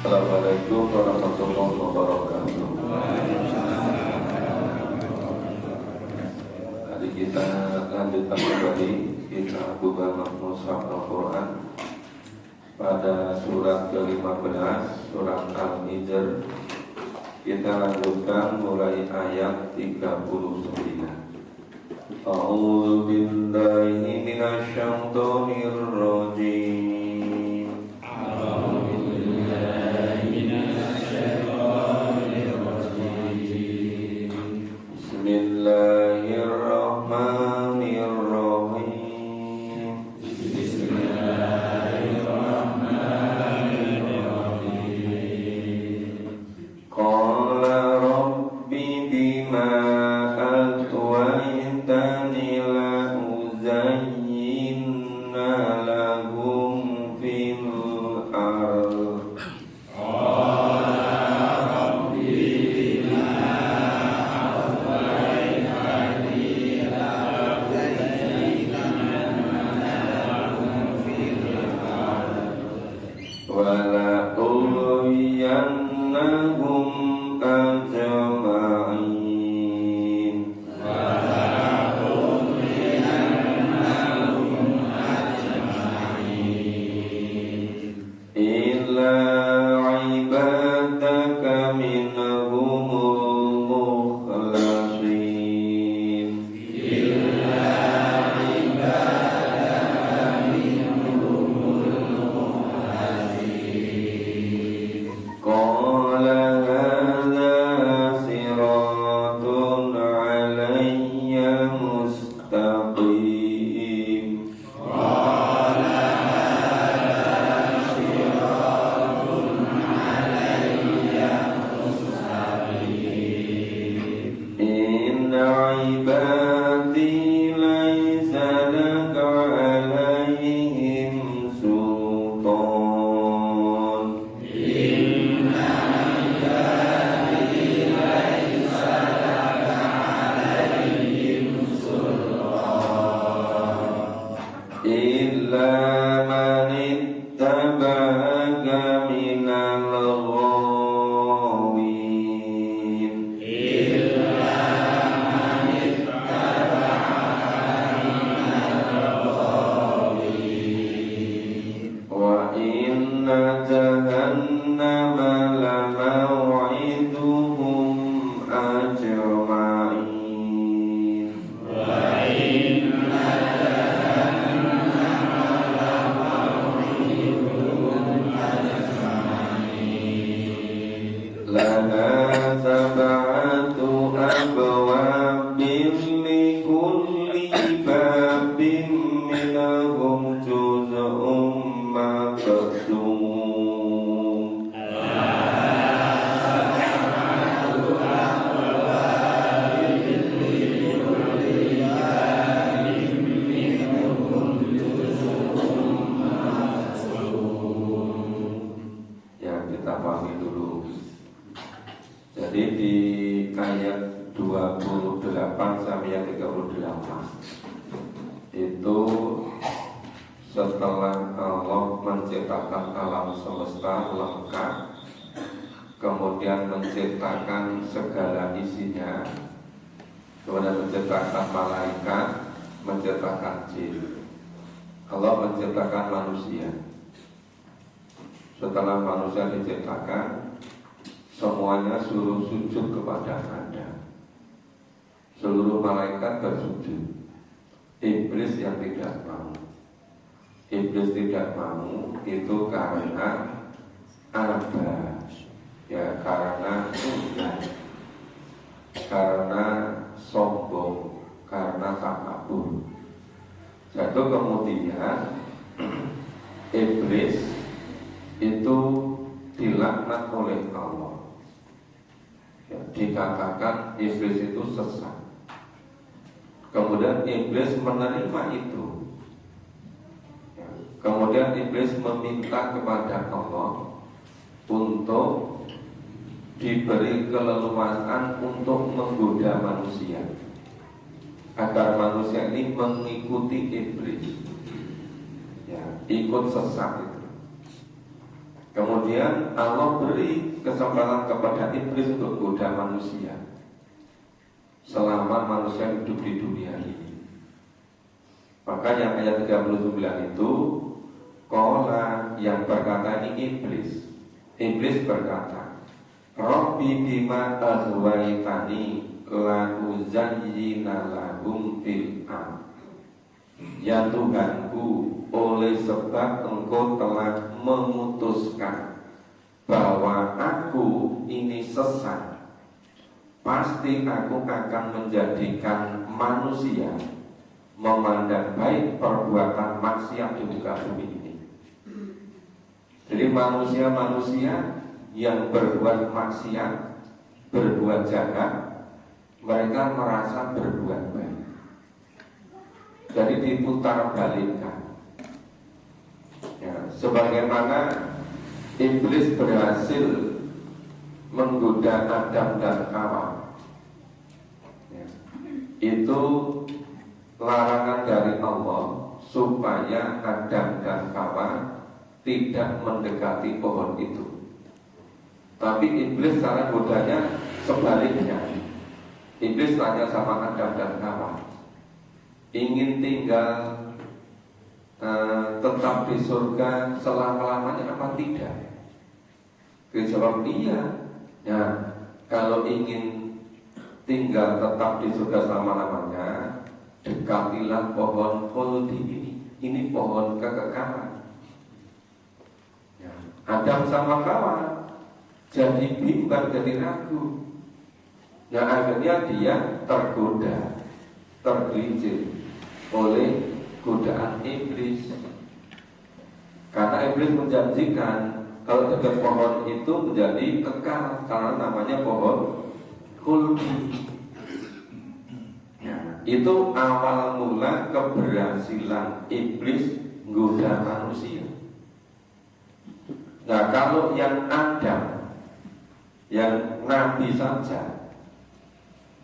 Assalamualaikum warahmatullahi wabarakatuh. Hari kita lanjutkan kembali kita buka mushaf Al-Quran pada surat ke-15, surat Al-Hijr. Kita lanjutkan mulai ayat 39. A'udzu billahi minasy syaithanir rajim. Setelah Allah menciptakan alam semesta lengkap, kemudian menciptakan segala isinya, kemudian menciptakan malaikat, menciptakan jin, Allah menciptakan manusia. Setelah manusia diciptakan, semuanya suruh sujud kepada Adam. Seluruh malaikat bersujud. Iblis yang tidak mau. Iblis tidak mau itu karena apa? Ya karena karena sombong, karena takabur. Jatuh kemudian Iblis itu dilaknat oleh Allah. Ya, dikatakan Iblis itu sesat. Kemudian Iblis menerima itu. Kemudian Iblis meminta kepada Allah untuk diberi keleluasaan untuk menggoda manusia, agar manusia ini mengikuti Iblis, ya, ikut sesat itu. Kemudian Allah beri kesempatan kepada iblis untuk goda manusia selama manusia hidup di dunia ini. Maka yang ayat 39 itu qala, yang berkata ini iblis. Iblis berkata, Rabbi bima aghwaytani la uzayyina lahum fil ardh. Ya Tuhanku, oleh sebab Engkau telah memutuskan bahwa aku ini sesat, pasti aku akan menjadikan manusia memandang baik perbuatan maksiat di muka bumi ini. Jadi manusia-manusia yang berbuat maksiat, berbuat jahat, mereka merasa berbuat baik. Jadi diputar balikkan ya, sebagaimana iblis berhasil menggoda Adam dan Hawa ya, itu larangan dari Allah supaya Adam dan Hawa tidak mendekati pohon itu. Tapi iblis cara godanya sebaliknya. Iblis tanya sama Adam dan Hawa, ingin tinggal tetap di surga selama-lamanya apa tidak? Dia jawab iya. Ya, kalau ingin tinggal tetap di surga selama-lamanya, dekatilah pohon khuldi ini. Ini pohon kekekalan. Ya, Adam sama Hawa jadi bimbang, jadi ragu. Nah akhirnya dia tergoda, tergelincir oleh godaan iblis. Karena iblis menjanjikan kalau dekat pohon itu menjadi kekal, karena namanya pohon khuldi. Ya, itu awal mula keberhasilan iblis menggoda manusia. Nah kalau yang Adam, yang Nabi saja,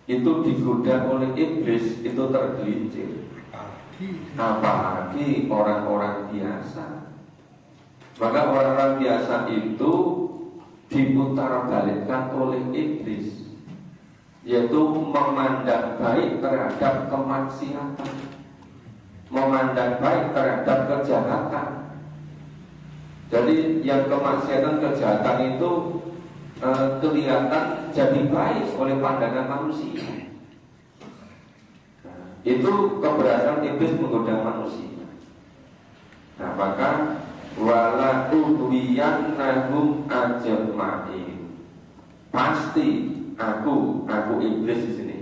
itu digoda oleh iblis, itu tergelincir. Apalagi orang-orang biasa. Maka orang-orang biasa itu diputar balikkan oleh iblis, yaitu memandang baik terhadap kemaksiatan, memandang baik terhadap kejahatan. Jadi yang kemaksiatan, kejahatan itu kelihatan jadi baik oleh pandangan manusia. Itu keberhasilan iblis menggoda manusia. Nah maka wala udwiyannahum ajma'in. Pasti aku iblis di sini,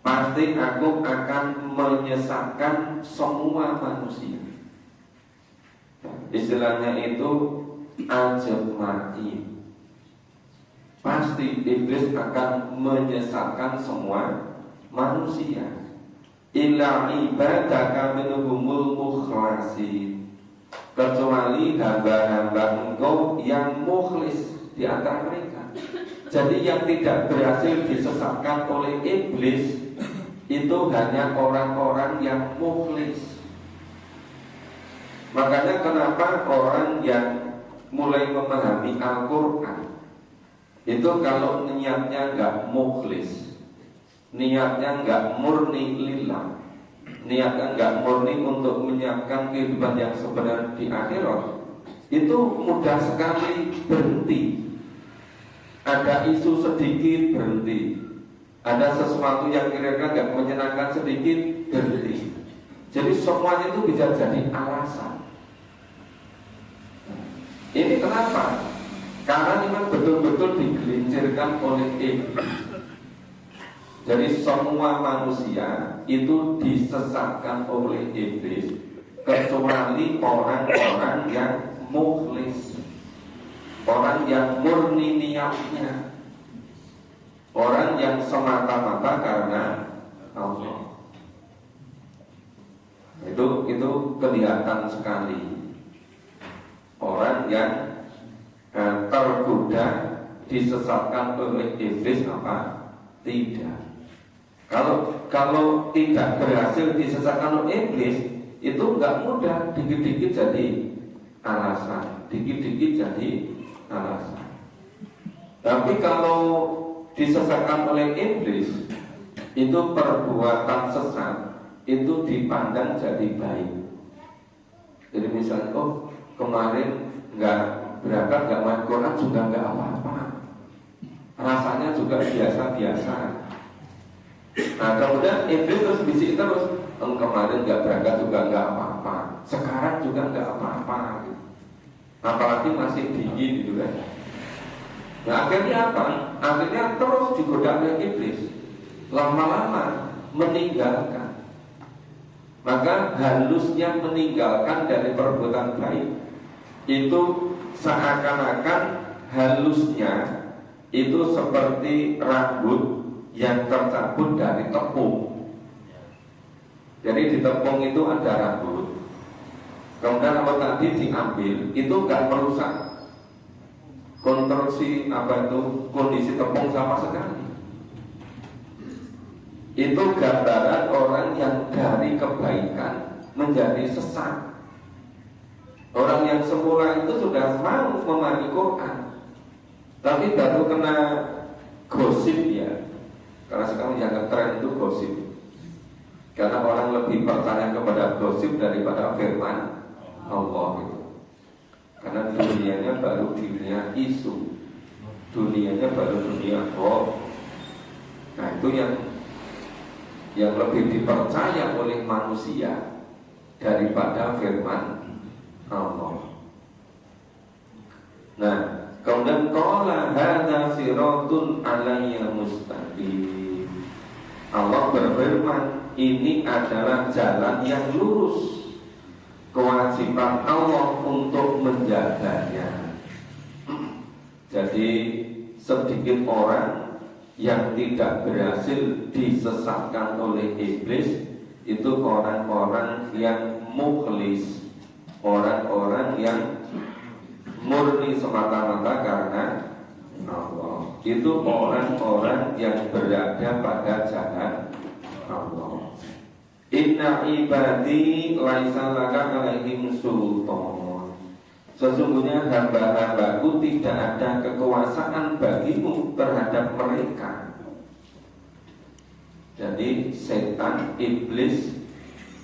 pasti aku akan menyesatkan semua manusia. Istilahnya itu ajma'in. Pasti iblis akan menyesatkan semua manusia. Illa ibadaka minhumul mukhlasin, kecuali hamba-hamba Engkau yang mukhlis di antara mereka. Jadi yang tidak berhasil disesatkan oleh iblis itu hanya orang-orang yang mukhlis. Makanya kenapa orang yang mulai memahami Al-Quran itu kalau niatnya nggak mukhlis, niatnya nggak murni lillah, niatnya nggak murni untuk menyiapkan kehidupan yang sebenarnya di akhirat, itu mudah sekali berhenti. Ada isu sedikit berhenti, ada sesuatu yang kira-kira nggak menyenangkan sedikit berhenti. Jadi semuanya itu bisa jadi alasan. Ini kenapa? Karena memang betul-betul digelincirkan oleh iblis. Jadi semua manusia itu disesatkan oleh iblis, kecuali orang-orang yang mukhlis, orang yang murni niatnya, orang yang semata-mata karena Allah. Itu kelihatan sekali orang yang tergoda, disesatkan oleh iblis apa? Tidak. Kalau tidak berhasil disesatkan oleh iblis, itu nggak mudah, dikit-dikit jadi alasan, dikit-dikit jadi alasan. Tapi kalau disesatkan oleh iblis, itu perbuatan sesat itu dipandang jadi baik. Jadi misalnya, oh kemarin nggak berangkat, nggak main Quran juga nggak apa-apa, rasanya juga biasa-biasa. Nah kemudian iblis terus bisik terus, kemarin nggak berangkat juga nggak apa-apa, sekarang juga nggak apa-apa, gitu. Apalagi masih dingin gitu kan. Nah akhirnya apa? Akhirnya terus digoda oleh iblis, lama-lama meninggalkan. Maka halusnya meninggalkan dari perbuatan baik itu seakan-akan halusnya itu seperti rambut yang tercabut dari tepung. Jadi di tepung itu ada rambut, kemudian rambut tadi diambil, itu nggak merusak konstruksi kondisi tepung sama sekali. Itu gambaran orang yang dari kebaikan menjadi sesat. Orang yang semula itu sudah mau memahami Quran, tapi baru kena gosip ya. Karena sekarang yang tren itu gosip. Karena orang lebih percaya kepada gosip daripada firman Allah itu. Karena dunianya baru dunia isu, dunianya baru dunia hoax. Nah itu yang lebih dipercaya oleh manusia daripada firman Allah. Nah, kemudian qala hadza siratun alayya mustaqim. Allah berfirman, ini adalah jalan yang lurus. Kewajiban Allah untuk menjaganya. Jadi sedikit orang yang tidak berhasil disesatkan oleh iblis itu orang-orang yang mukhlis, orang-orang yang murni semata-mata karena Allah. Itu orang-orang yang berada pada jalan Allah. Inna ibadi laisa laka alaihim sultan. Sesungguhnya hamba-hambaku tidak ada kekuasaan bagimu terhadap mereka. Jadi setan, iblis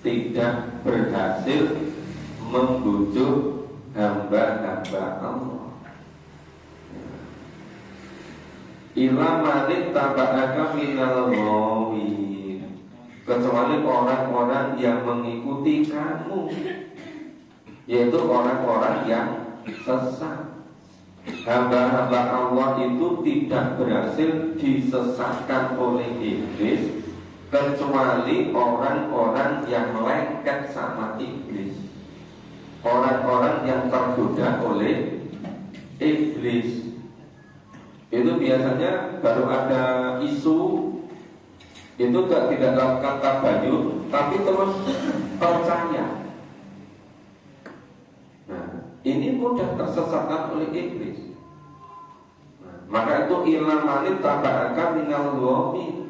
tidak berhasil membujuk hamba-hamba Allah. Ila manit taba'aka minal ghawin, kecuali orang-orang yang mengikuti kamu, yaitu orang-orang yang sesat. Hamba-hamba Allah itu tidak berhasil disesatkan oleh iblis, kecuali orang-orang yang lengket sama iblis, orang-orang yang tergoda oleh iblis. Itu biasanya baru ada isu, itu tidak lakukan tabayun, tapi terus percaya. Ini mudah tersesatkan oleh iblis. Maka itu ilamanit taba'aka minal ghawin.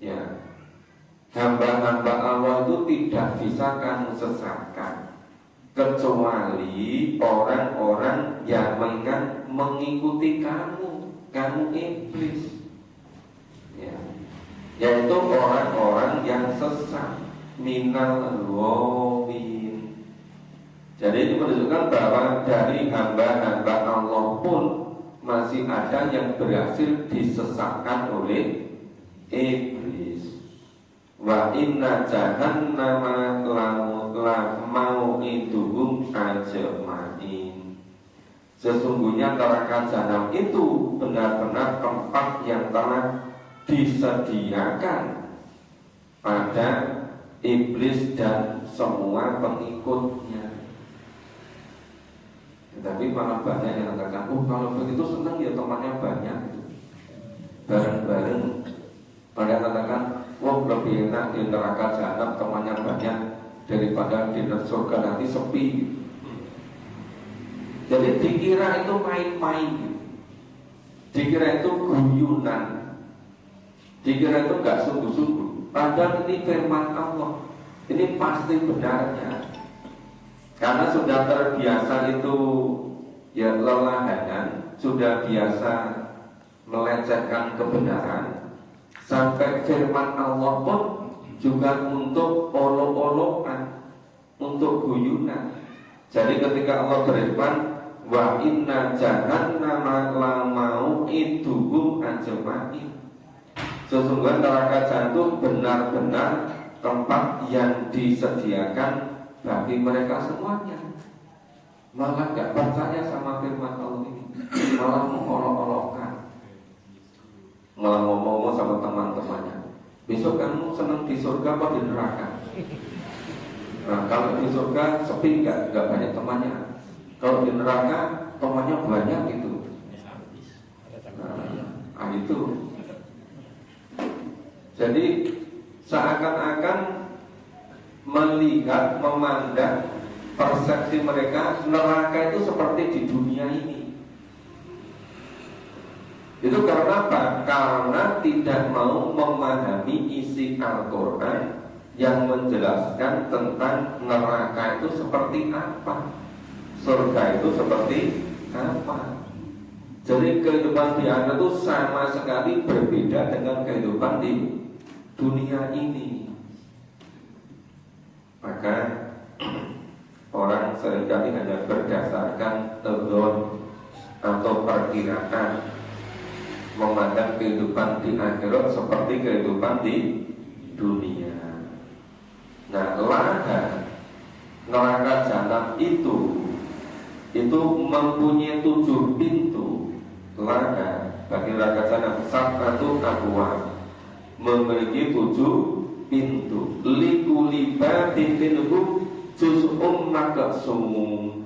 Ya, hamba-hamba Allah itu tidak bisa kamu sesatkan kecuali orang-orang yang mengikuti kamu iblis. Ya, yaitu orang-orang yang sesat minal ghawin. Jadi ini menunjukkan bahwa dari hamba-hamba Allah pun masih ada yang berhasil disesatkan oleh iblis. Wa inna jahannama la mau'iduhum ajmain. Sesungguhnya neraka jahanam itu benar-benar tempat yang telah disediakan pada iblis dan semua pengikutnya. Tapi malah banyak yang mengatakan, oh kalau begitu senang ya temannya banyak, bareng-bareng. Pada katakan, wah lebih enak di neraka jahanam temannya banyak daripada di surga nanti sepi. Jadi dikira itu main-main, dikira itu guyunan, dikira itu gak sungguh-sungguh. Padahal ini firman Allah, ini pasti benarnya. Karena sudah terbiasa itu ya lelahanan, sudah biasa melecehkan kebenaran, sampai firman Allah pun juga untuk olok-olokan, untuk guyunan. Jadi ketika Allah berfirman, wa inna jahannama la mau'iduhum ajmain, sesungguhnya neraka jahanam benar-benar tempat yang disediakan bagi mereka semuanya. Malah gak percaya sama firman Allah ini, malah mengolok-olokkan, malah ngomong-ngomong sama teman-temannya, besok kamu senang di surga apa di neraka? Nah, kalau di surga sepi gak banyak temannya. Kalau di neraka temannya banyak gitu. Nah itu. Jadi seakan-akan melihat, memandang, persepsi mereka neraka itu seperti di dunia ini. Itu karena apa? Karena tidak mau memahami isi Al-Quran yang menjelaskan tentang neraka itu seperti apa, surga itu seperti apa. Jadi kehidupan di akhirat itu sama sekali berbeda dengan kehidupan di dunia ini. Maka orang seringkali hanya berdasarkan dzon atau perkiraan, memandang kehidupan di akhirat seperti kehidupan di dunia. Nah, neraka jahanam itu mempunyai 7 pintu. Bagi neraka jahanam sab'atu abwab, memiliki 7 pintu. Likuli babin minhum juz'um maqsum.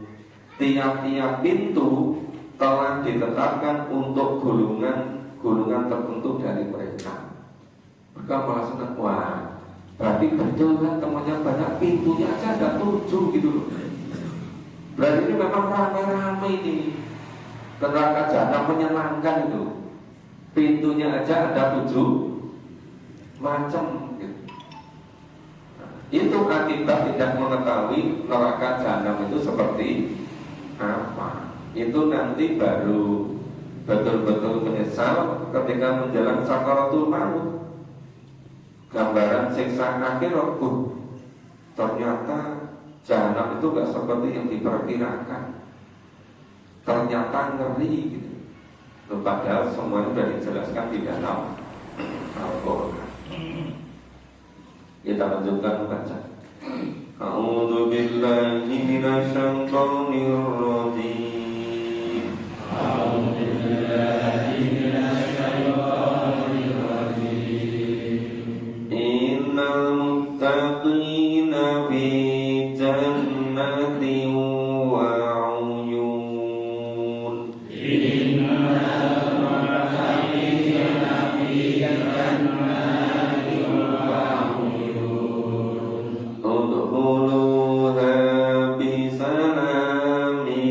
Tiap-tiap pintu telah ditetapkan untuk golongan tertentu dari mereka. Mereka malah senang, wah, berarti betul kan temannya banyak, pintunya aja ada 7 gitu loh. Berarti ini memang ramai-ramai ini. Neraka jahanam menyenangkan itu. Pintunya aja ada 7 macam gitu. Itu akibat tidak mengetahui neraka jahanam itu seperti apa. Itu nanti baru betul-betul menyesal ketika menjelang sakaratul maut. Gambaran siksa akhirat, ternyata jahanam itu gak seperti yang diperkirakan. Ternyata ngeri gitu. Padahal semuanya sudah dijelaskan di dalam Al-Quran. Kita lanjutkan baca. A'udzu billahi minasyaitonir rajim. A'udzu billahi minasyaitonir rajim. Innal muttaqina fi jannatin wa 'uyun. Innal muttaqina fi jannatin wa 'uyun. Udkhuluha bi salamin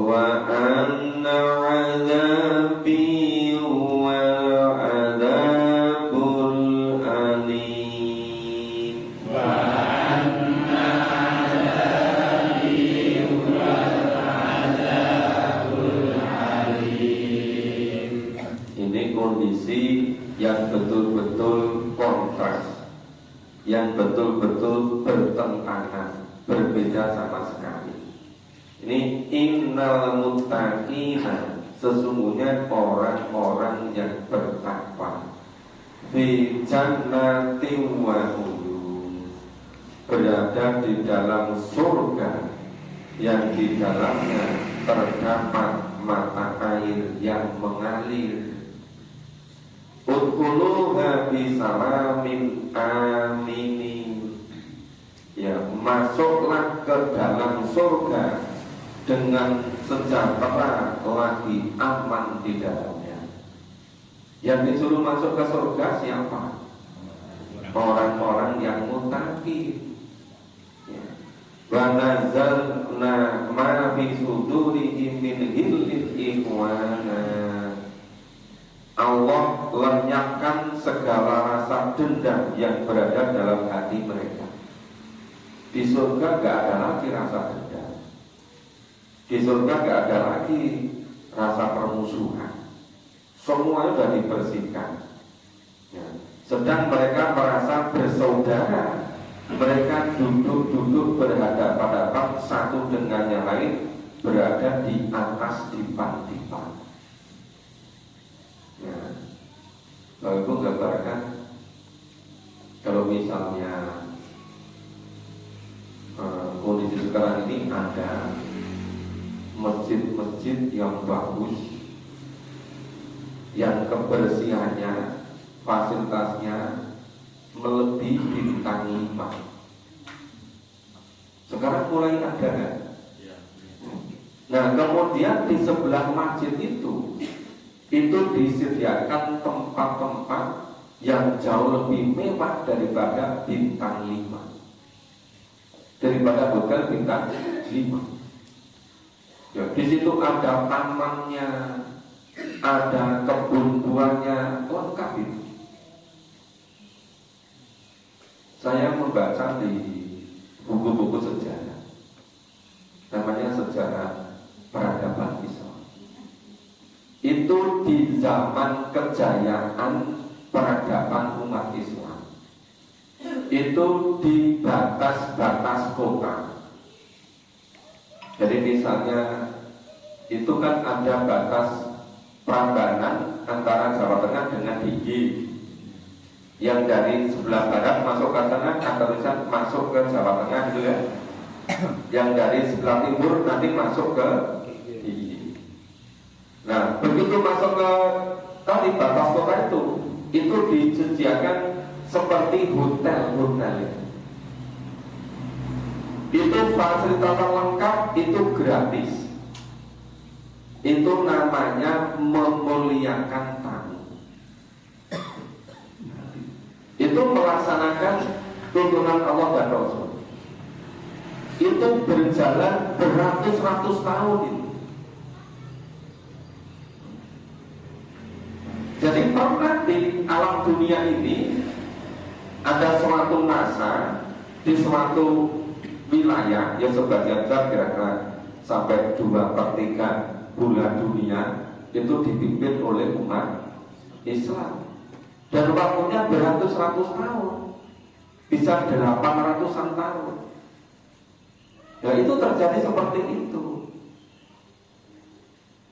wa anna 'adzabi huwal 'adzabul alim. Ini kondisi yang betul-betul kontras, yang betul-betul bertentangan, berbeda sama sekali. Ini innal muttaqina, sesungguhnya orang-orang yang bertakwa, fi jannatin wa uyun, berada di dalam surga yang di dalamnya terdapat mata air yang mengalir. Udkhuluha bisalamin aminin, ya, masuklah ke dalam surga dengan sejahtera lagi aman di dalamnya. Yang disuruh masuk ke surga siapa? Orang-orang yang muttaqin. Wa nazzalna ma fi sudurihim min ghillin ikhwana. Allah lenyapkan segala rasa dendam yang berada dalam hati mereka. Di surga gak ada lagi rasa dendam. Di surga gak ada lagi rasa permusuhan. Semuanya sudah dibersihkan, ya. Sedang mereka merasa bersaudara. Mereka duduk-duduk berhadapan-hadapan satu dengan yang lain, berada di atas dipan-dipan. Ya, Bapak Ibu gambarkan, kalau misalnya kondisi sekarang ini ada masjid-masjid yang bagus, yang kebersihannya, fasilitasnya melebihi bintang 5. Sekarang mulai ada kan? Nah, kemudian di sebelah masjid itu disediakan tempat-tempat yang jauh lebih mewah daripada bintang 5, daripada hotel bintang 5. Ya, di situ ada tamannya, ada kebun buahnya, lengkap itu. Saya membaca di buku-buku sejarah, namanya sejarah peradaban Islam. Itu di zaman kejayaan peradaban umat Islam, itu di batas-batas kota. Jadi misalnya itu kan ada batas Prambanan antara Jawa Tengah dengan Digi. Yang dari sebelah barat masuk ke tengah atau bisa masuk ke Jawa Tengah gitu ya. Yang dari sebelah timur nanti masuk ke Digi. Nah, begitu masuk ke tadi batas kota itu disediakan seperti hotel-hotel. Itu fasilitas lengkap, itu gratis. Itu namanya memuliakan tamu. Itu melaksanakan tuntunan Allah dan Rasul. Itu berjalan beratus-ratus tahun itu. Jadi pernah di alam dunia ini ada suatu masa di suatu wilayah, ya sebagian besar kira-kira sampai 2/3 bulan dunia itu dipimpin oleh umat Islam. Dan waktunya beratus-ratus tahun, bisa 800-an tahun. Nah, itu terjadi seperti itu.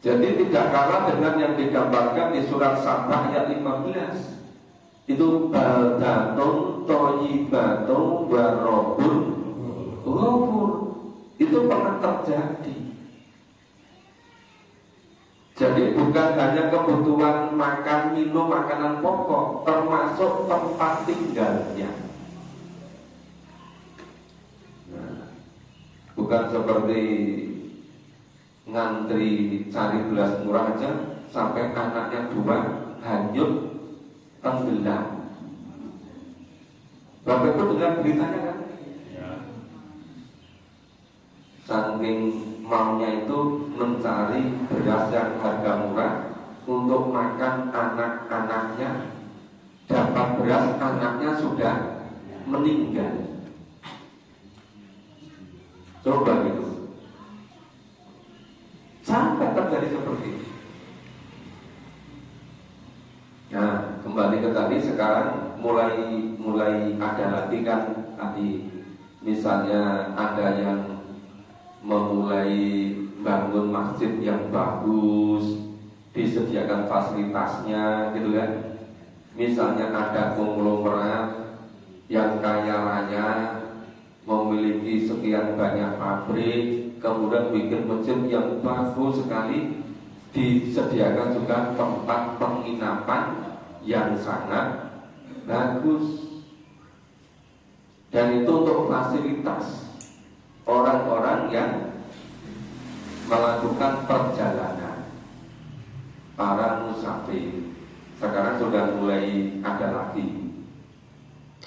Jadi tidak kalah dengan yang digambarkan di surat Sabah ayat 15. Itu baldatun thayyibatun wa rabbun ghafur. Itu pernah terjadi. Jadi bukan hanya kebutuhan makan, minum, makanan pokok, termasuk tempat tinggalnya. Nah, bukan seperti ngantri cari belas murah aja sampai anaknya 2 hanyut tenggelam. Bapak Ibu dengar beritanya kan? Saking maunya itu mencari beras yang harga murah untuk makan anak-anaknya. Dapat beras, anaknya sudah meninggal. Coba gitu. Sampai terjadi seperti itu. Nah, kembali ke tadi, sekarang mulai ada lagi kan tadi, misalnya ada yang memulai bangun masjid yang bagus, disediakan fasilitasnya gitu kan. Misalnya ada konglomerat yang kaya raya memiliki sekian banyak pabrik, kemudian bikin masjid yang bagus sekali, disediakan juga tempat penginapan yang sangat bagus, dan itu untuk fasilitas orang-orang yang melakukan perjalanan, para musafir. Sekarang sudah mulai ada lagi.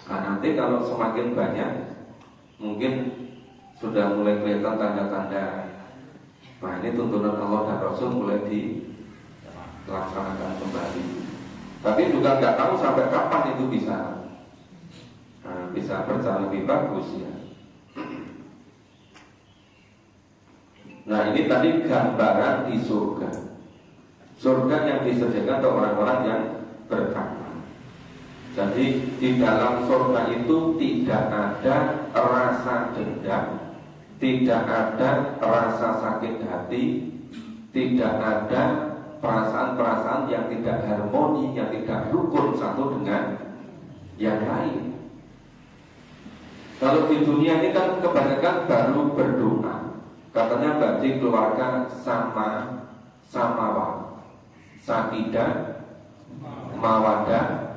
Nah, nanti kalau semakin banyak, mungkin sudah mulai kelihatan tanda-tanda. Nah, ini tuntunan Allah dan Rasul mulai dilaksanakan kembali. Tapi juga nggak tahu sampai kapan itu bisa berjalan lebih bagus ya. Nah, ini tadi gambaran di surga. Surga yang disediakan untuk orang-orang yang bertakwa. Jadi di dalam surga itu tidak ada rasa dendam, tidak ada rasa sakit hati, tidak ada perasaan-perasaan yang tidak harmoni, yang tidak rukun satu dengan yang lain. Kalau di dunia ini kan kebanyakan baru berdoa, katanya bagi keluarga samawa, sakidah, mawadah,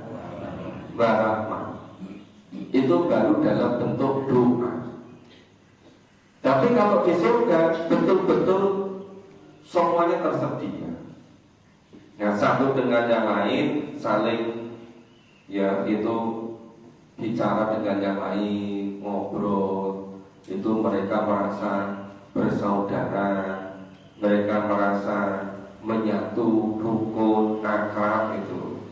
warahmah. Itu baru dalam bentuk doa. Tapi kalau di surga betul-betul semuanya tersedia. Nah, satu dengan yang lain saling ya itu bicara dengan yang lain, ngobrol. Itu mereka merasa bersaudara, mereka merasa menyatu, rukun, akrab itu.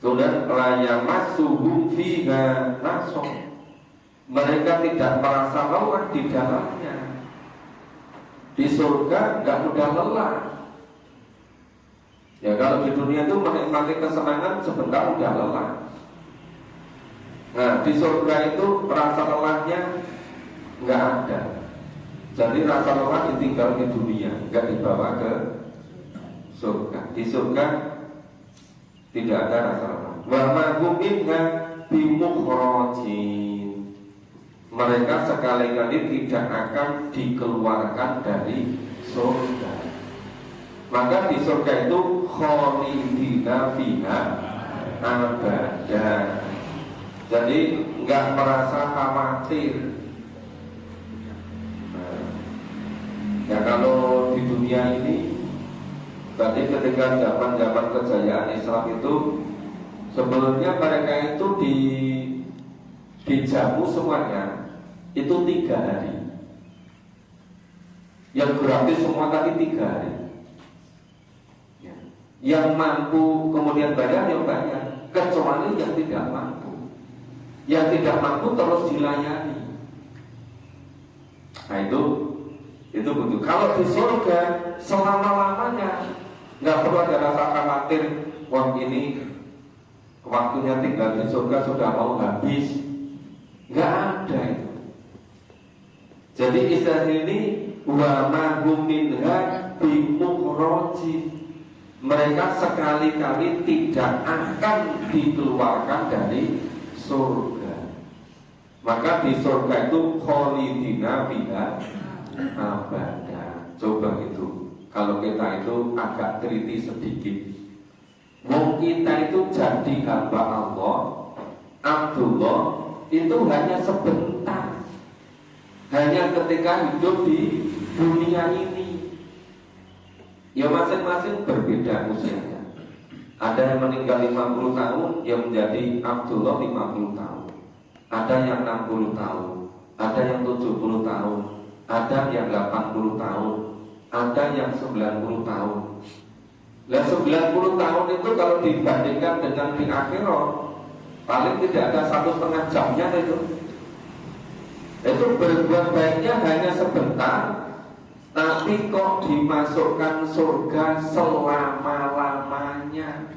Kemudian layamasuhum fiha nasab. Mereka tidak merasa lelah di dalamnya. Di surga nggak mudah lelah. Ya kalau di dunia itu menikmati kesenangan sebentar udah lelah. Nah di surga itu rasa lelahnya nggak ada. Jadi rasa lelah ditinggal di dunia, nggak dibawa ke surga. Di surga tidak ada rasa lelah. Wa ma hum minha bimukhrajin. Mereka sekali-kali tidak akan dikeluarkan dari surga. Maka di surga itu khalidina fiha abadan. Jadi nggak merasa khawatir. Ya kalau di dunia ini, tadi ketika zaman kejayaan Islam itu, sebelumnya mereka itu dijamu semuanya itu 3 hari. Yang gratis semua tadi 3 hari. Yang mampu kemudian bayar yang bayar, kecuali yang tidak mampu. Yang tidak mampu terus dilayani. Nah itu betul. Kalau di surga selama-lamanya nggak perlu ada rasa khawatir. Wah ini waktunya tinggal di surga sudah mau habis. Nggak ada itu. Jadi istilah ini wa ma hum minha bimukhrajin. Mereka sekali-kali tidak akan dikeluarkan dari surga. Maka di surga itu khalidina fiha abadan. Coba itu, kalau kita itu agak teliti sedikit. Wong kita itu jadi hamba Allah, Abdullah itu hanya sebentar. Hanya ketika hidup di dunia ini. Ya masing-masing berbeda usianya. Ada yang meninggal 50 tahun, yang menjadi Abdullah 50 tahun. Ada yang 60 tahun, ada yang 70 tahun, ada yang 80 tahun, ada yang 90 tahun. Nah 90 tahun itu kalau dibandingkan dengan di akhirat, paling tidak ada 1,5 jamnya itu. Itu berbuat baiknya hanya sebentar, tapi kok dimasukkan surga selama-lamanya.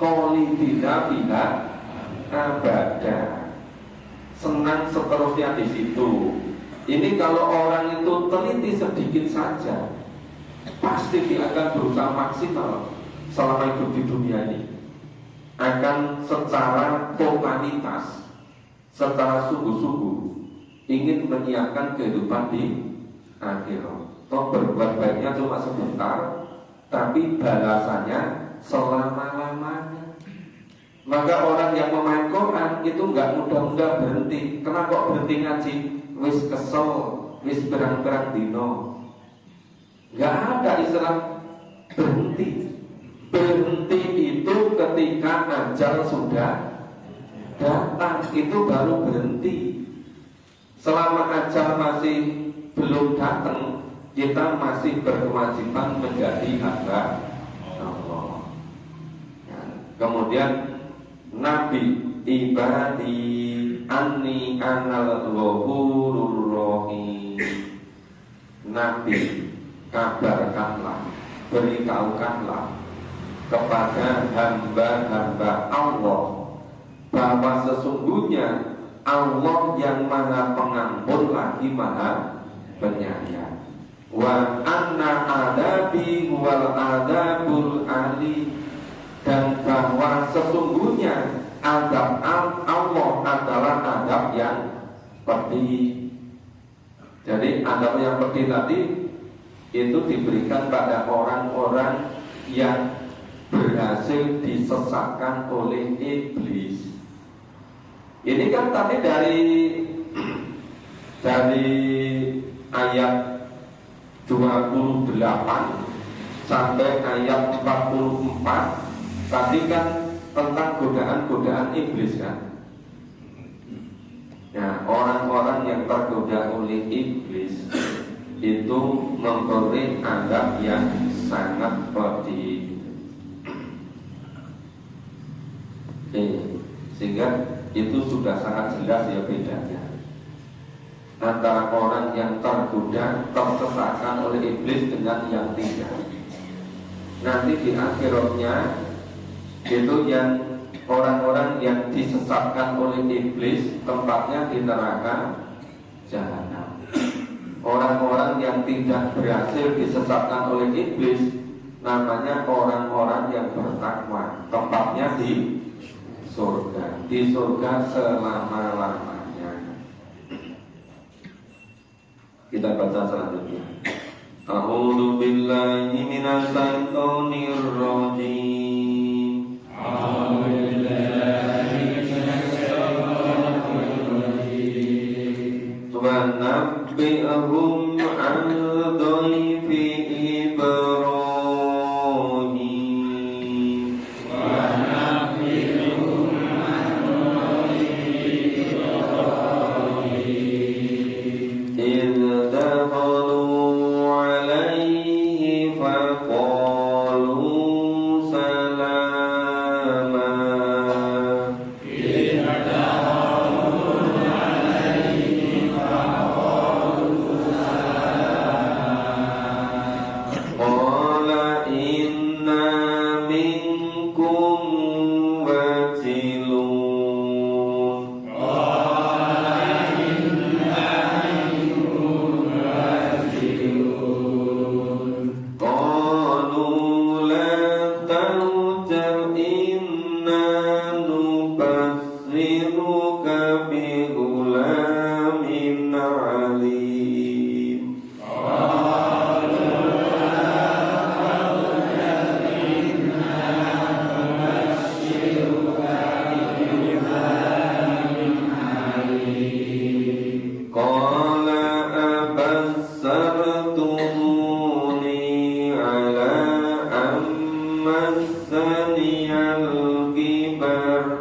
Kholidina fiha abada. Senang seterusnya di situ. Ini kalau orang itu teliti sedikit saja, pasti dia akan berusaha maksimal selama hidup di dunia ini. Akan secara totalitas, secara sungguh-sungguh ingin menyiapkan kehidupan di akhirat. Toh berbuat baiknya cuma sebentar, tapi balasannya selama-lamanya. Maka orang yang memain Quran itu nggak mudah-mudah berhenti. Kenapa kok berhenti ngaji? Wis kesel, wis berang-berang dino. Nggak ada istilah berhenti. Berhenti itu ketika ajal sudah datang, itu baru berhenti. Selama ajal masih belum datang, kita masih berkewajiban menjadi hamba Allah. Ya. Kemudian Nabi ibadi anni anal ghafurur rahim. Nabi, kabarkanlah, beritahukanlah kepada hamba-hamba Allah bahwa sesungguhnya Allah yang maha pengampun lagi maha penyayang. Wa anna adabi wal adabul ali. Dan bahwa sesungguhnya adab Allah adalah adab yang pedih. Jadi adab yang pedih tadi itu diberikan pada orang-orang yang berhasil disesatkan oleh iblis. Ini kan tadi dari ayat 28 sampai ayat 44 tadi kan tentang godaan-godaan iblis kan. Ya, orang-orang yang tergoda oleh iblis itu memberi adab yang sangat pedih. Sehingga itu sudah sangat jelas ya bedanya antara orang yang tergoda, tersesatkan oleh iblis dengan yang tidak. Nanti di akhiratnya itu yang orang-orang yang disesatkan oleh iblis tempatnya di neraka jahanam. Orang-orang yang tidak berhasil disesatkan oleh iblis namanya orang-orang yang bertakwa, tempatnya di surga. Di surga selama-lamanya. Kita baca selanjutnya. A'udzu billahi minasy syaithanir rajim. A'udzu billahi minasy syaithanir rajim. Wa nabbi'hum 'an dhaifi Ibrahim. Wa nabbi'hum 'an dhaifi Ibrahim. Idza dakhalu 'alaihi faqalu kibar.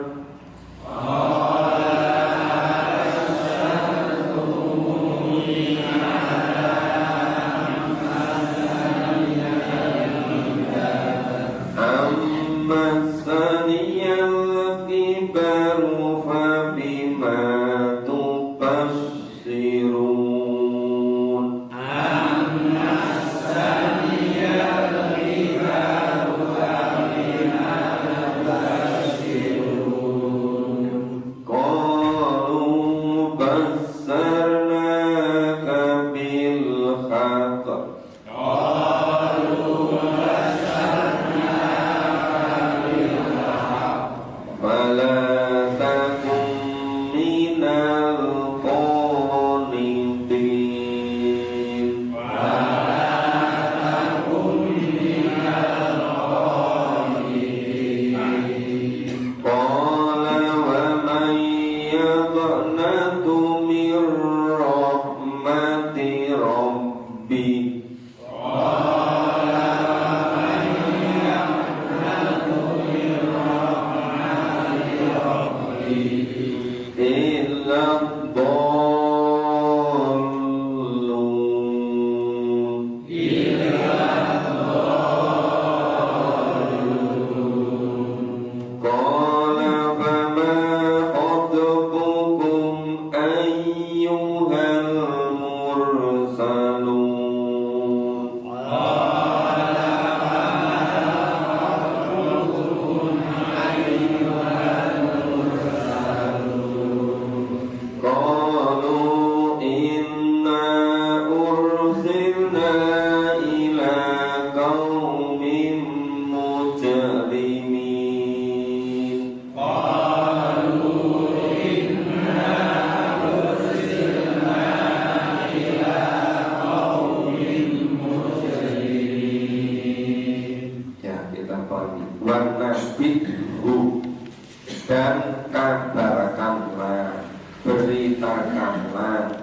Dan kabarkanlah, beritakanlah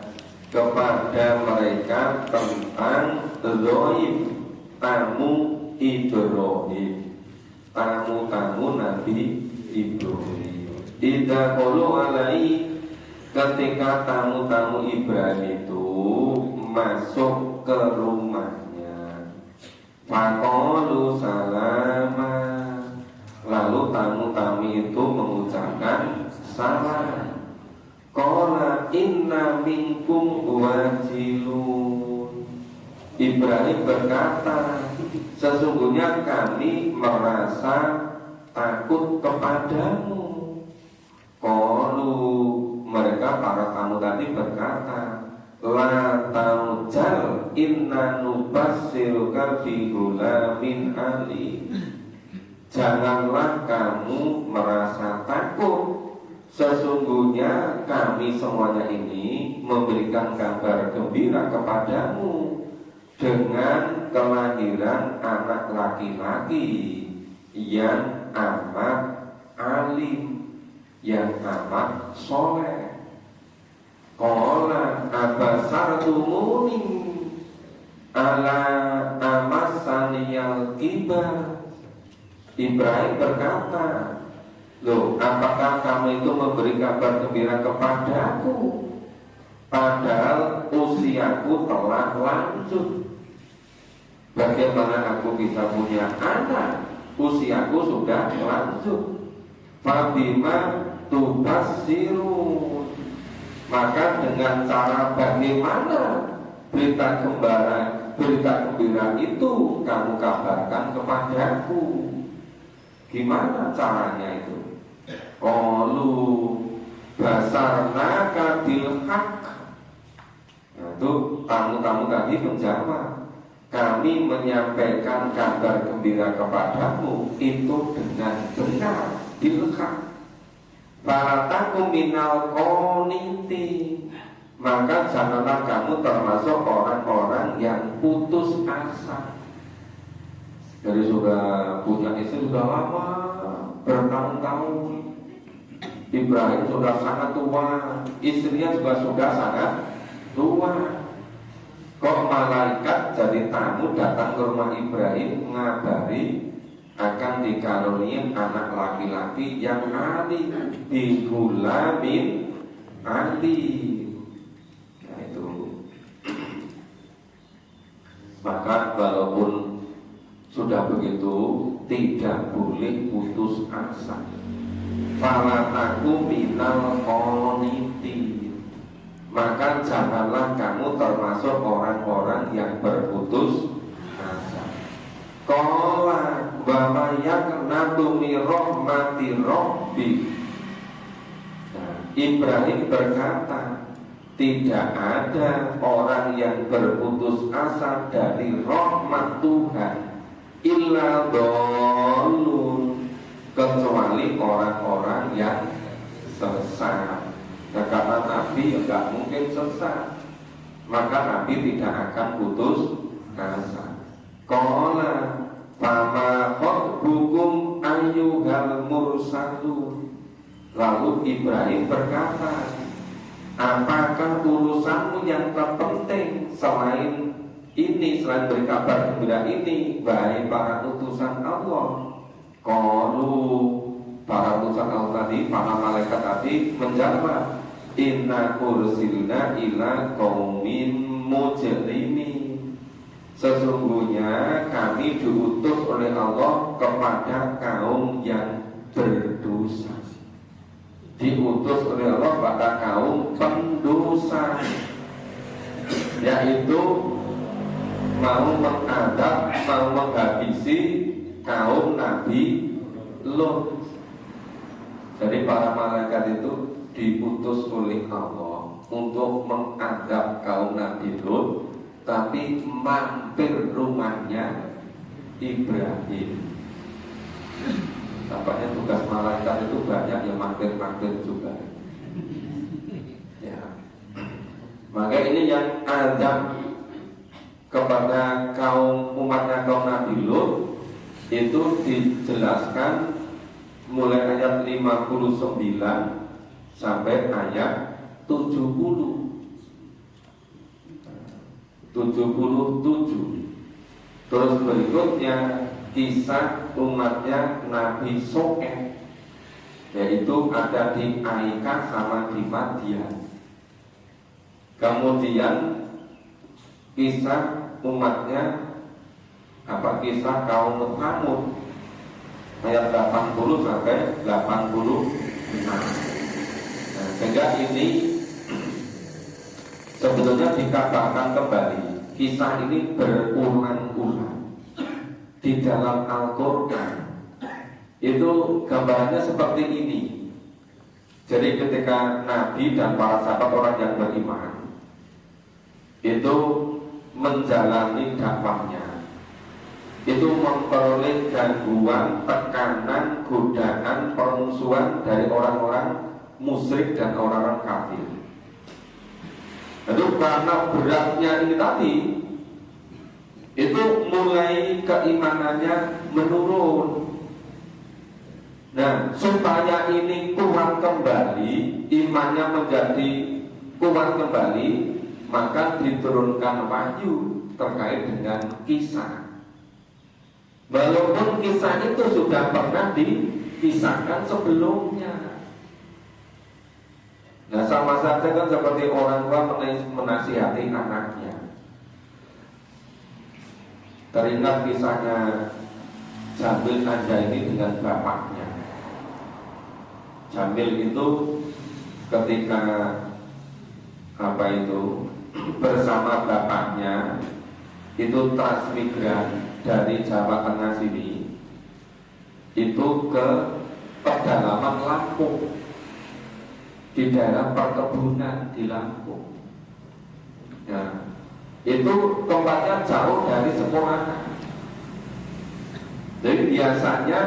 kepada mereka tentang Zoib, tamu Ibrahim, tamu-tamu Nabi Ibrahim. Idza qalu alai, ketika tamu-tamu Ibrahim itu masuk ke rumahnya, faqalu salama, lalu tamu-tamu itu mengucapkan salam. Qala inna minkum wajilun. Ibrahim berkata, sesungguhnya kami merasa takut kepadamu. Qalu, mereka para tamu tadi berkata, la taujal inna nubassiruka bi ghulamin ali. Janganlah kamu merasa takut, sesungguhnya kami semuanya ini memberikan kabar gembira kepadamu dengan kelahiran anak laki-laki yang amat alim, yang amat soleh. Qala abasartumuni ala amasaniyal kibar. Ibrahim berkata, loh, apakah kamu itu memberi kabar gembira kepadaku padahal usiaku telah lanjut? Bagaimana aku bisa punya anak? Usiaku sudah lanjut. Fabima tubassirun, maka dengan cara bagaimana berita gembira itu kamu kabarkan kepadaku? Gimana caranya itu? Qalu basarnaka bil haqq. Nah, itu tamu-tamu tadi menjawab, kami menyampaikan kabar gembira kepadamu itu dengan benar, bil haqq. Fala takum minal qaniti, maka janganlah kamu termasuk orang-orang yang putus asa. Jadi sudah punya istri sudah lama, bertahun-tahun. Ibrahim sudah sangat tua, istrinya juga sudah sangat tua. Kok malaikat jadi tamu datang ke rumah Ibrahim mengabari akan dikaruniai anak laki-laki yang alim, bigulamin alim. Nah itu. Maka walaupun sudah begitu, tidak boleh putus asa. Fala taku minal qanitin. Maka janganlah kamu termasuk orang-orang yang berputus asa. Qala wa may yaqnatu min rahmati rabbi. Ibrahim berkata, tidak ada orang yang berputus asa dari rahmat Tuhan illa dhalun, kecuali orang-orang yang sesat. Nah, karena Nabi enggak mungkin sesat, maka Nabi tidak akan putus asa. Qala fama khatbukum ayyuhal mursalun. Lalu Ibrahim berkata, apakah urusanmu yang terpenting selain ini, selain berkabar gembira ini, baik para utusan Allah? Qalu, para utusan Allah tadi, para malaikat tadi menjawab, inna ursilna ila qaumin mujrimin. Sesungguhnya kami diutus oleh Allah kepada kaum yang berdosa. Diutus oleh Allah pada kaum pendosa, yaitu mau mengadab, mau menghabisi kaum Nabi Lut. Jadi para malaikat itu diutus oleh Allah untuk mengadab kaum Nabi Lut, tapi mampir rumahnya Ibrahim. Tampaknya tugas malaikat itu banyak yang mampir-mampir juga. Ya. Maka ini yang azab kepada kaum umatnya kaum Nabi Lut itu dijelaskan mulai ayat 59 sampai ayat 77. Terus berikutnya kisah umatnya Nabi So'eh, yaitu ada di Aika sama di Madian. Kemudian kisah umatnya kisah kaum Thamud ayat 80 sampai 86. Nah, sehingga ini sebetulnya dikatakan kembali, kisah ini berulang-ulang di dalam Al-Quran. Itu gambarannya seperti ini. Jadi ketika Nabi dan para sahabat orang yang beriman itu menjalani dakwahnya, itu memperoleh gangguan, tekanan, godaan, permusuhan dari orang-orang musyrik dan orang-orang kafir. Itu karena beratnya ini tadi, itu mulai keimanannya menurun. Nah, supaya ini kuat kembali, imannya menjadi kuat kembali, maka diturunkan wahyu terkait dengan kisah. Walaupun kisah itu sudah pernah dikisahkan sebelumnya. Nah, sama saja kan seperti orang tua menasihati anaknya. Teringat kisahnya Jamil Anjaini dengan bapaknya. Jamil itu ketika bersama bapaknya itu transmigran dari Jawa Tengah sini itu ke pedalaman Lampung, di daerah perkebunan di Lampung. Ya, itu tempatnya jauh dari sekolah. Jadi biasanya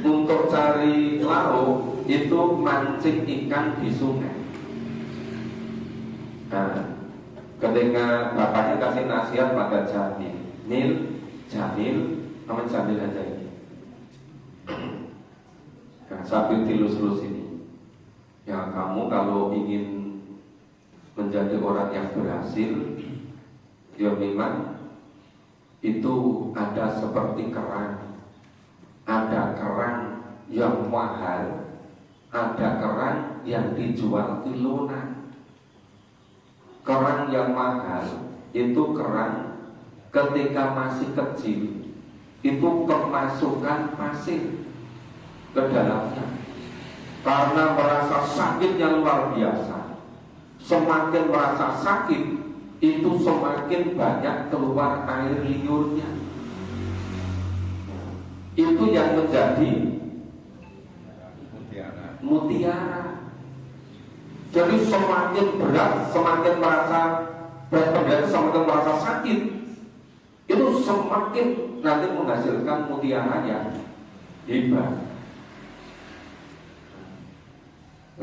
untuk cari lauk itu mancing ikan di sungai. Nah, ketika bapaknya kasih nasihat pada Jamil, namanya Jamil aja ini. Nah, sambil dilus-lus ini, ya kamu kalau ingin menjadi orang yang berhasil, ya memang itu ada seperti kerang ada kerang yang mahal, ada kerang yang dijual kilonan. Kerang yang mahal itu kerang ketika masih kecil itu kemasukan pasir ke dalamnya, karena merasa sakitnya luar biasa. Semakin merasa sakit itu semakin banyak keluar air liurnya. Itu yang menjadi mutiara. Jadi semakin berat, semakin merasa berat, semakin merasa sakit, itu semakin nanti menghasilkan mutiara yang hebat.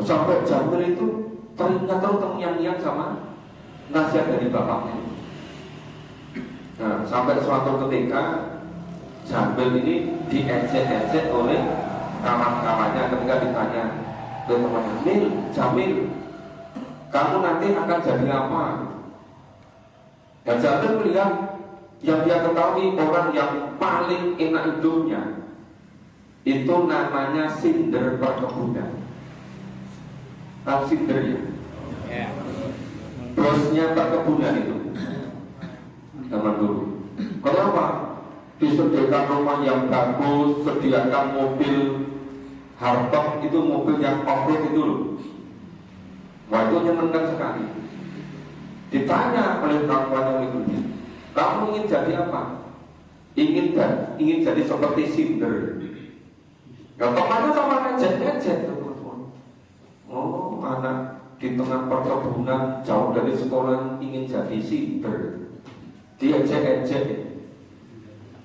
Sampai Jamil itu teringat terus terngiang-ngiang sama nasihat dari bapaknya. Nah, sampai suatu ketika Jamil ini diejek-ejek oleh kawan-kawannya ketika ditanya ke temannya, Jamil, kamu nanti akan jadi apa? Dan Jamil melihat yang dia ketahui orang yang paling enak hidupnya itu namanya sinder perkebunan. Tahu sinder ya? Bosnya perkebunan itu zaman dulu. Kenapa? Disediakan rumah yang bagus, sediakan mobil hardtop, itu mobil yang off-road itu loh. Wah, itu nyenengkan sekali. Ditanya oleh kawan-kawan ibunya, kamu ingin jadi apa? Ingin jadi seperti sinder. Nah, temannya sama ngejek-ngejek teman-teman. Oh, anak di tengah perkebunan jauh dari sekolah ingin jadi sinder. Diejek-ejek.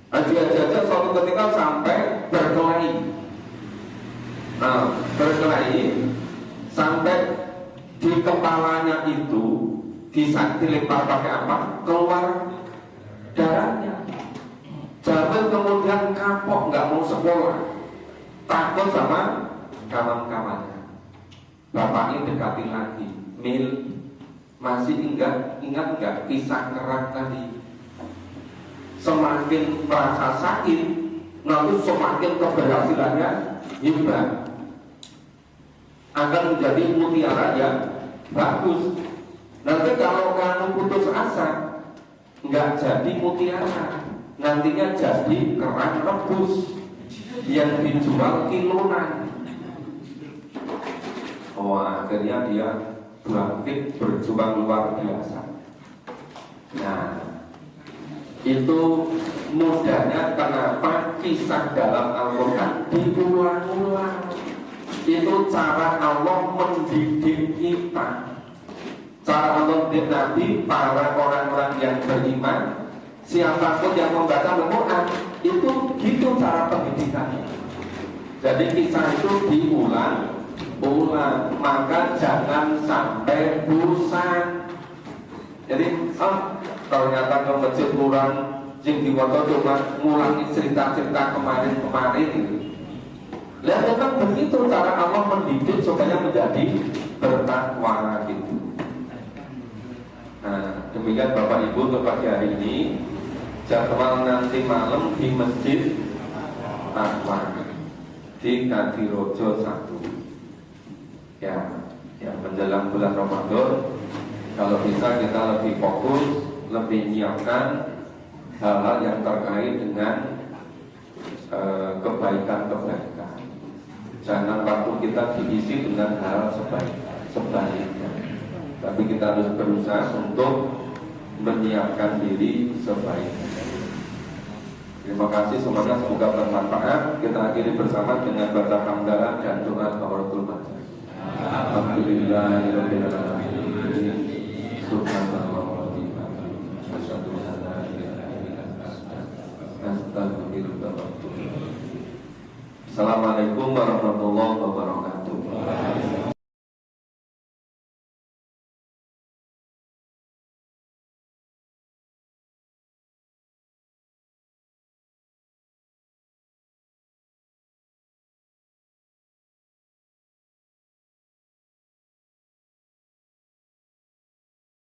Diajak suatu ketika sampai berkelahi. Nah, berkelahi sampai di kepalanya itu dilempar pakai apa? Keluar darahnya. Jamil kemudian kapok, nggak mau sekolah, takut sama kawan-kawannya. Bapaknya dekati lagi, Mil, masih ingat nggak kisah kerang tadi? Semakin merasa sakit, lalu semakin keberhasilannya hebat, akan menjadi mutiara yang bagus. Nanti kalau kamu putus asa, nggak jadi mutiara, nantinya jadi kerang rebus yang dijual kilonan. Oh, akhirnya dia bangkit berjuang luar biasa. Nah, itu mudahnya kenapa kisah dalam Al-Quran diulang-ulang. Itu cara Allah mendidik kita, cara Allah mendidik Nabi, para orang-orang yang beriman, siapapun yang membaca Al-Quran, itu gitu cara pendidikannya. Jadi kisah itu diulang-ulang, maka jangan sampai bosan. Jadi ternyata ke masjid kurang, yang diwaca cuma ngulangi cerita-cerita kemarin-kemarin itu. Lihat, memang begitu cara Allah mendidik supaya menjadi bertakwa gitu. Nah, demikian Bapak Ibu untuk pagi hari ini. Jadwal nanti malam di Masjid Takwa di Kadirojo 1. Ya, menjelang bulan Ramadan, kalau bisa kita lebih fokus, lebih menyiapkan hal-hal yang terkait dengan kebaikan-kebaikan. Jangan waktu kita diisi dengan hal sebaliknya. Tapi kita harus berusaha untuk menyiapkan diri sebaiknya. Terima kasih semuanya, semoga bermanfaat. Kita akhiri bersama dengan baca hamdalah dan doa kafaratul majelis. Alhamdulillahirabbil alamin. Subhanallah wa bihamdihi, asyhadu an la ilaha illa anta, astaghfiruka wa atubu ilaik. Assalamualaikum warahmatullahi wabarakatuh.